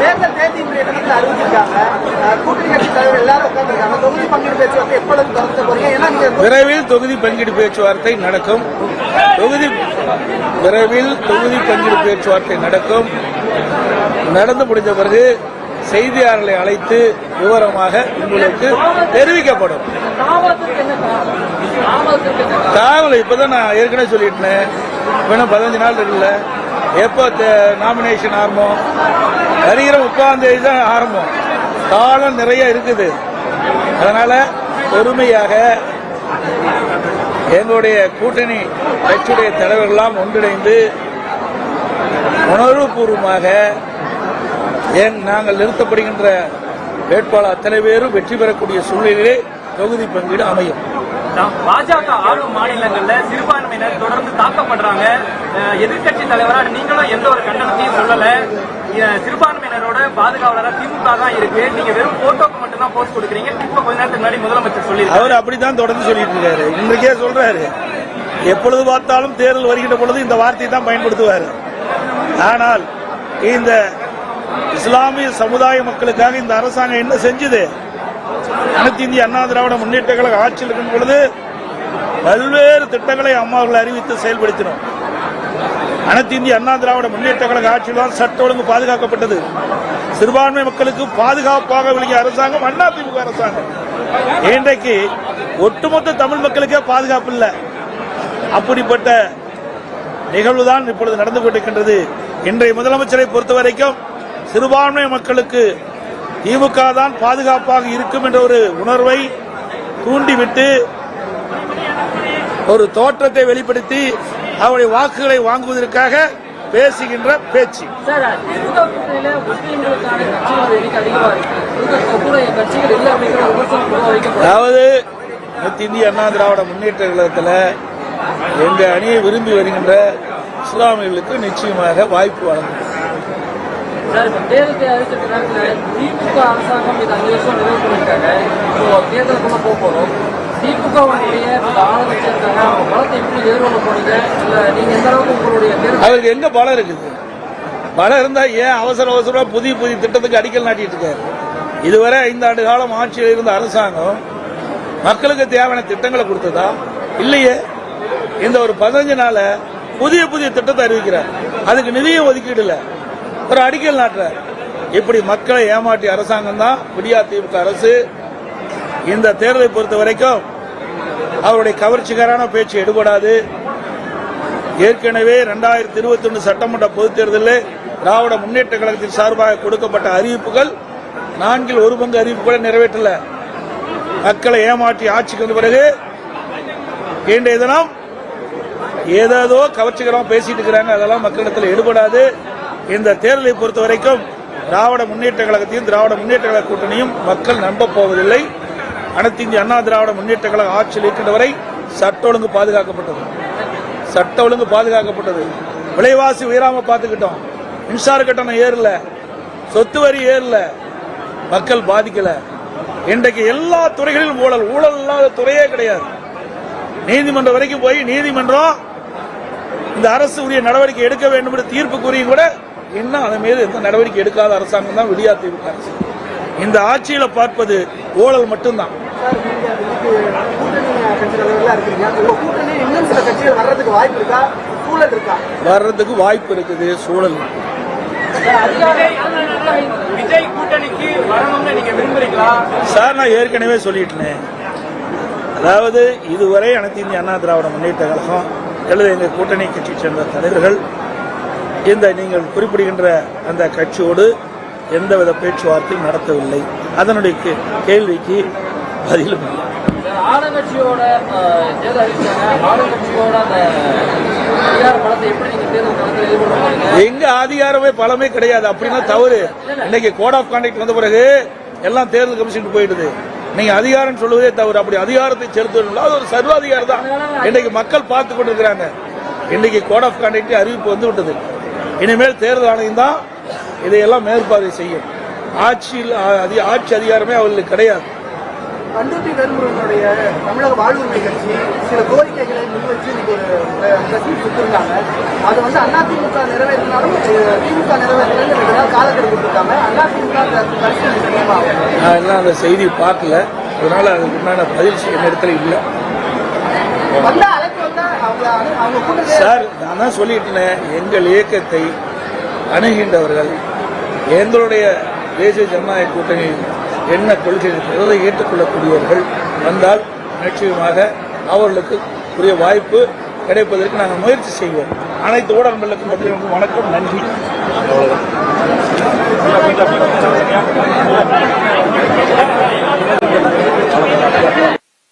தேர்தல் தேதியினுடைய தினத்தில் அறிவிச்சிருக்காங்க. கூட்டணி கட்சி தலைவர் எல்லாரும் உட்கார்ந்துருக்காங்க. தொகுதி பங்கீடு பேச்சுவார்த்தை எப்பொழுது தொடர்ந்து போறீங்க? ஏன்னா விரைவில் தொகுதி பங்கீடு பேச்சுவார்த்தை நடக்கும். விரைவில் தொகுதி பங்கீடு பேச்சுவார்த்தை நடக்கும். நடந்து முடிந்த பிறகு செய்தியாளர்களை அழைத்து விவரமாக உங்களுக்கு தெரிவிக்கப்படும். தாவல் இப்பதான் நான் ஏற்கனவே சொல்லிட்டேன். இன்னும் 15 நாள் இருக்குல்ல. எப்போ நாமினேஷன் ஆரம்பம்? வருகிற 30ஆம் தேதி தான் ஆரம்பம். காலம் நிறைய இருக்குது. அதனால பொறுமையாக எங்களுடைய கூட்டணி கட்சியுடைய தலைவர்களெல்லாம் ஒன்றிணைந்து உணர்வுபூர்வமாக நாங்கள் நிறுத்தப்படுகின்ற வேட்பாளர் அத்தனை பேரும் வெற்றி பெறக்கூடிய சூழ்நிலையிலே தொகுதி பங்கீடு அமையும். பாஜக ஆளும் மாநிலங்கள்ல சிறுபான்மையினர் தொடர்ந்து தாக்கப்படுறாங்க. எதிர்கட்சி தலைவரா நீங்களும் எந்த ஒரு கண்டனத்தையும் சொல்லல. சிறுபான்மையினரோட பாதுகாவலரா திமுக தான் இருக்கு. நீங்க வெறும் போட்டோக்கு மட்டும் தான் போஸ்ட் கொடுக்குறீங்க. இப்ப கொஞ்ச நேரத்துக்கு முன்னாடி முதலமைச்சர் சொல்லி அவர் அப்படித்தான் தொடர்ந்து சொல்லிட்டு இருக்காரு. இன்றைக்கே சொல்றாரு. எப்பொழுது பார்த்தாலும் தேர்தல் வருகின்ற பொழுது இந்த வார்த்தையை தான் பயன்படுத்துவார். ஆனால் இந்த இஸ்லாமிய சமுதாய மக்களுக்காக இந்த அரசாங்கம் என்ன செஞ்சது? அனைத்து இந்திய அண்ணா திராவிட முன்னேற்ற கழக ஆட்சியில் இருக்கும் பொழுது பல்வேறு திட்டங்களை அம்மாவர்கள் அறிவித்து செயல்படுத்தினோம். அனைத்து இந்திய அண்ணா திராவிட முன்னேற்ற கழக ஆட்சியில் தான் சட்ட ஒழுங்கு பாதுகாக்கப்பட்டது. சிறுபான்மை மக்களுக்கு பாதுகாப்பாக விளங்கிய அரசாங்கம் அதிமுக அரசாங்கம். இன்றைக்கு ஒட்டுமொத்த தமிழ் மக்களுக்கே பாதுகாப்பு இல்லை. அப்படிப்பட்ட நிகழ்வுதான் இப்பொழுது நடந்து கொண்டிருக்கின்றது. இன்றைய முதலமைச்சரை பொறுத்தவரைக்கும் சிறுபான்மை மக்களுக்கு திமுக தான் பாதுகாப்பாக இருக்கும் என்ற ஒரு உணர்வை தூண்டிவிட்டு ஒரு தோற்றத்தை வெளிப்படுத்தி அவருடைய வாக்குகளை வாங்குவதற்காக பேசுகின்ற பேச்சு. அதாவது இந்திய அண்ணா திராவிட முன்னேற்ற கழகத்தில் எங்க அணியை விரும்பி வருகின்ற இஸ்லாமியர்களுக்கு நிச்சயமாக வாய்ப்பு வழங்கும். தேர்தலை அறிவிச்சிருக்க நேரத்தில் திமுக அரசாங்கம் இது 5 வருஷம் நிறைவு பண்ணியிருக்காங்க. இப்போ தேர்தலுக்குள்ள போகிறோம். திமுகவுடைய ஆளுநர் இருக்காங்க. அவங்க பலத்தை எப்படி எதிர்கொள்ள போறீங்க? இல்ல நீங்க எந்த அளவுக்கு உங்களுடைய அவருக்கு எங்க பலம் இருக்குது? பலம் இருந்தா ஏன் அவசர புதிய திட்டத்துக்கு அடிக்கல் நாட்டிட்டு இருக்காரு? இதுவரை 5 ஆண்டு காலம் ஆட்சியில் இருந்த அரசாங்கம் மக்களுக்கு தேவையான திட்டங்களை கொடுத்ததா? இல்லையே. இந்த ஒரு 15 நாள புதிய திட்டத்தை அறிவிக்கிறார். அதுக்கு நிதியும் ஒதுக்கீடு இல்லை. ஒரு அடிக்கல் நாட்டுறார். இப்படி மக்களை ஏமாற்றிய அரசாங்கம் தான் விடியா திமுக அரசு. இந்த தேர்தலை பொறுத்த வரைக்கும் அவருடைய கவர்ச்சிகரான பேச்சு எடுபடாது. ஏற்கனவே 2021 சட்டமன்ற பொதுத் தேர்தலில் திராவிட முன்னேற்ற கழகத்தின் சார்பாக கொடுக்கப்பட்ட அறிவிப்புகள் 4 1 பங்கு அறிவிப்புகளை நிறைவேற்றல. மக்களை ஏமாற்றி ஆட்சிக்கு வந்த பிறகு இன்றைய தினம் ஏதோ கவர்ச்சிகரமா பேசிட்டு இருக்கிறாங்க. அதெல்லாம் மக்களிடத்தில் எடுபடாது. இந்த தேர்தலை பொறுத்த வரைக்கும் திராவிட முன்னேற்ற கழகத்தையும் திராவிட முன்னேற்ற கழக கூட்டணியும் மக்கள் நம்ப போவதில்லை. அனைத்து இந்திய அண்ணா திராவிட முன்னேற்ற கழக ஆட்சியில் இருக்கின்ற வரை சட்ட ஒழுங்கு பாதுகாக்கப்பட்டது. விலைவாசி உயராம பார்த்துக்கிட்டோம். மின்சார கட்டணம் ஏறல, சொத்து வரி ஏறல, மக்கள் பாதிக்கல. இன்றைக்கு எல்லா துறைகளிலும் ஊழல் இல்லாத துறையே கிடையாது. நீதிமன்றம் வரைக்கும் போய் நீதிமன்றம் இந்த அரசு உரிய நடவடிக்கை எடுக்க வேண்டும் என்று தீர்ப்பு கூறியும் கூட இன்னும் அதன் மீது எந்த நடவடிக்கை எடுக்காத அரசாங்கம் தான் விடியா திமுக அரசு. இந்த ஆட்சியில பார்ப்பது ஊழல் மட்டும்தான். வர்றதுக்கு வாய்ப்பு இருக்குது. சூழல் விஜய் கூட்டணிக்கு வரணும்னு நீங்க விரும்புறீங்களா சார்? நான் ஏற்கனவே சொல்லிட்டேன். அதாவது இதுவரை அனைத்து இந்திய அண்ணா திராவிட முன்னேற்ற கழகம் அல்லது எங்கள் கூட்டணி கட்சியை சேர்ந்த தலைவர்கள் இந்த நீங்கள் குறிப்பிடுகின்ற அந்த கட்சியோடு எந்தவித பேச்சுவார்த்தையும் நடத்தவில்லை. அதனுடைய கேள்விக்கு பதிலும் ஆளுங்கட்சியோட எங்க அதிகாரமே பலமே கிடையாது. அப்படின்னா தவறு. இன்னைக்கு கோட் ஆஃப் கான்டக்ட் வந்த பிறகு எல்லாம் தேர்தல் கமிஷன் போயிடுது. நீங்க அதிகாரம் சொல்வதே தவறு. அப்படி அதிகாரத்தை செலுத்தணும் அது ஒரு சர்வாதிகாரம் தான். இன்னைக்கு மக்கள் பார்த்து கொண்டிருக்கிறாங்க. இன்னைக்கு கோட் ஆஃப் கான்டக்ட் அறிவிப்பு வந்து விட்டது. இனிமேல் தேர்தல் ஆணையம் தான் இதையெல்லாம் மேற்பார்வை செய்யும். ஆட்சி அதிகாரமே அவர்களுக்கு கிடையாது. பண்டூட்டி வேலுமுருகனுடைய தமிழக வாழ்வுரிமை கட்சி சில கோரிக்கைகளை முன்வச்சு கொடுத்திருந்தாங்க. அது அதிமுக நிறைவேற்றினாலும் திமுக நிறைவேற்றினாலும் இருக்காம அதிமுக பரிசீலனை செய்யணும். நான் என்ன அந்த செய்தி பார்க்கல, அதனால அதுக்கு உண்டான பதில் என்னிடத்துல இல்லை. வந்தா அழைப்பு வந்தா அவங்க கூட்டணி சார், நான் தான் சொல்லிட்டேன், எங்கள் இயக்கத்தை அணுகின்றவர்கள் எங்களுடைய தேசிய ஜனநாயக கூட்டணியில் என்ன கொள்கை இருக்கிறதோ ஏற்றுக்கொள்ளக்கூடியவர்கள் வந்தால் நிச்சயமாக அவர்களுக்கு உரிய வாய்ப்பு கிடைப்பதற்கு நாங்கள் முயற்சி செய்வோம். அனைத்து ஊடகங்களுக்கும் வணக்கம், நன்றி.